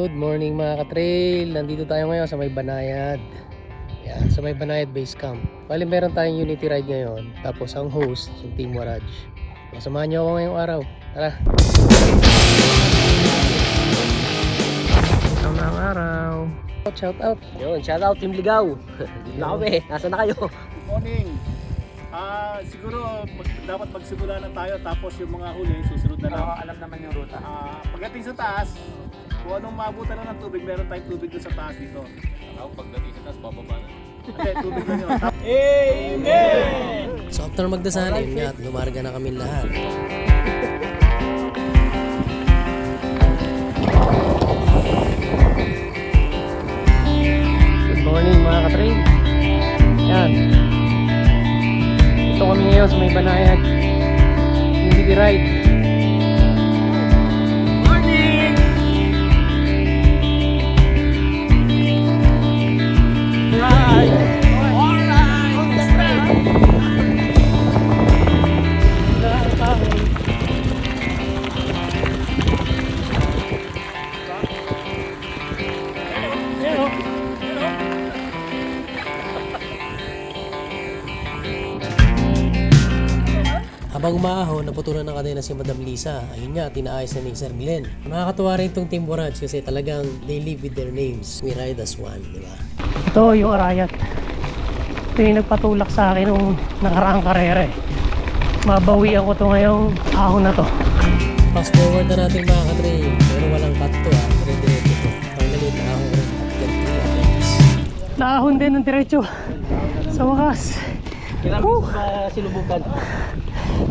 Good morning mga ka-trail. Nandito tayo ngayon sa May Banayad. Yan, sa May Banayad Base Camp. Bali meron tayong unity ride ngayon. Tapos ang host, yung Team Waraj. So, samahan niyo ako ngayong araw. Tara! Ito na ang araw. Shout out! Yun, shout out Team Ligaw. Ligaw eh, nasa na kayo? Good morning. Siguro dapat magsimula na tayo tapos yung mga huli susunod na lang. Alam naman yung ruta. Pagdating sa taas, kung anong maabutan na ng tubig, meron tayong tubig doon sa taas dito. Pagdating sa taas, bababa na. Hindi, tubig na yun. Amen! So after magdasal, yun nga, lumarga na kami lahat. Good morning mga ka-trail. Yan. Ito kami ngayon sa May Banayad. Unity ride. Habang umahon, naputulan ng kadena si Madam Lisa. Ayun nga, tinaayos na ni Sir Glenn. Nakakatuwa rin itong Team Waraj kasi talagang they live with their names. We ride as one, di ba? Ito yung Arayat. Ito yung nagpatulak sa akin nung nakaraang karera eh. Mabawian ko to ngayong ahon na to. Fast forward na natin mga ka-trail. Pero walang cut to ah. Dire-diretso to. Finally, naahon ko rin. Naahon din ng diretso. Sa wakas. Ilang beses ba sinubukan?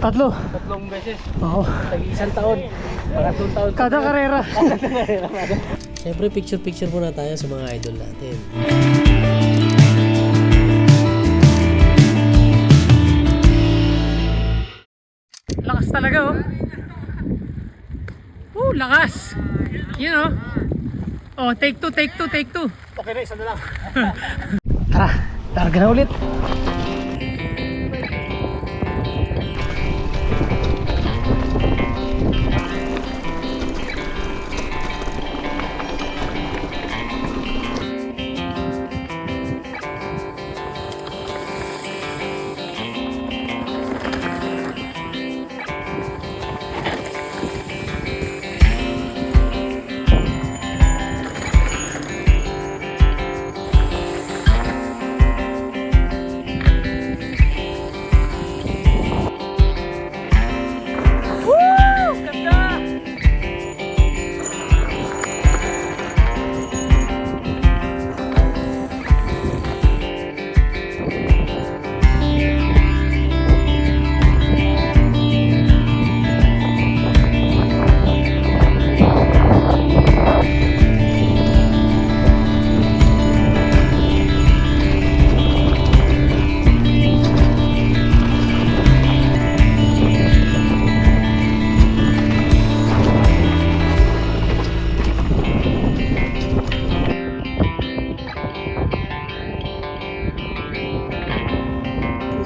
Tatlong beses. Oo. Tag-isang taon. Pangatlong taon. Kada karera. Siyempre picture muna tayo sa mga idol natin. Lakas talaga oh. Lakas. Yun oh. Oh, take two. Okay na, isa na lang. Tara, larga na ulit.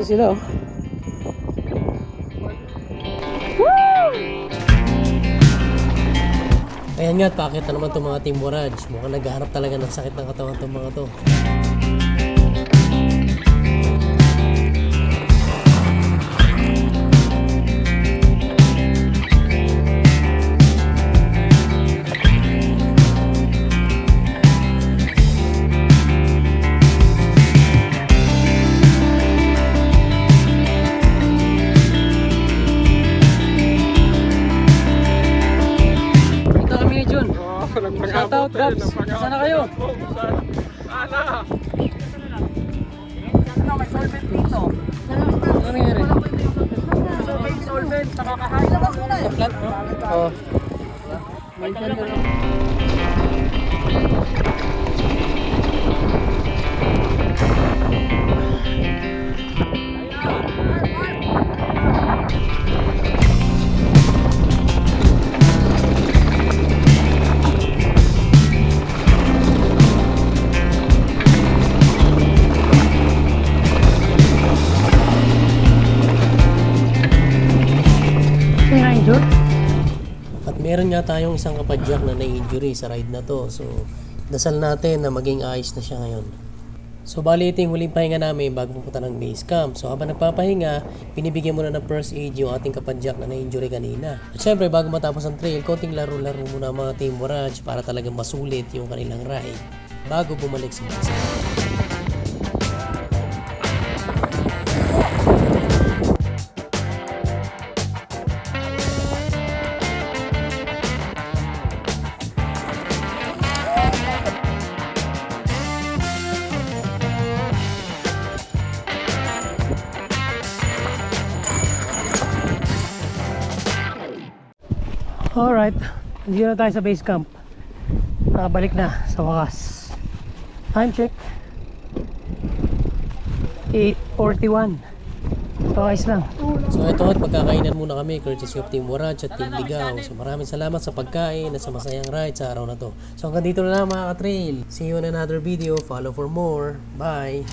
Sila oh. Ayan nga, pakit na naman itong mga Team Waraj. Mukhang naghahanap talaga ng sakit ng katawan itong mga to. Shout out, Gabs! Saan na kayo? Ana! May solvent dito. Ano nangyari? Solvent, nakakahain. Labas mo na eh. Flat? Oo. May dyan na lang. Meron meron nga tayong isang kapadyak na na-injury sa ride na to. So, dasal natin na maging ayos na siya ngayon. So, bali ito yung huling pahinga namin bago pupunta ng base camp. So, habang nagpapahinga, binibigyan muna ng first aid yung ating kapadyak na na-injury kanina. At syempre, bago matapos ang trail, konting laro-laro muna ang mga Team Waraj para talagang masulit yung kanilang ride bago bumalik sa base camp. Alright, nandito na tayo sa base camp. Nakabalik na sa wakas. Time check 8:41. So ayos lang. So ito at pagkakainan muna kami courtesy of Team Waraj at Team Ligaw. So maraming salamat sa pagkain at sa masayang ride sa araw na to. So hanggang dito na lang mga ka-trail. See you on another video. Follow for more. Bye!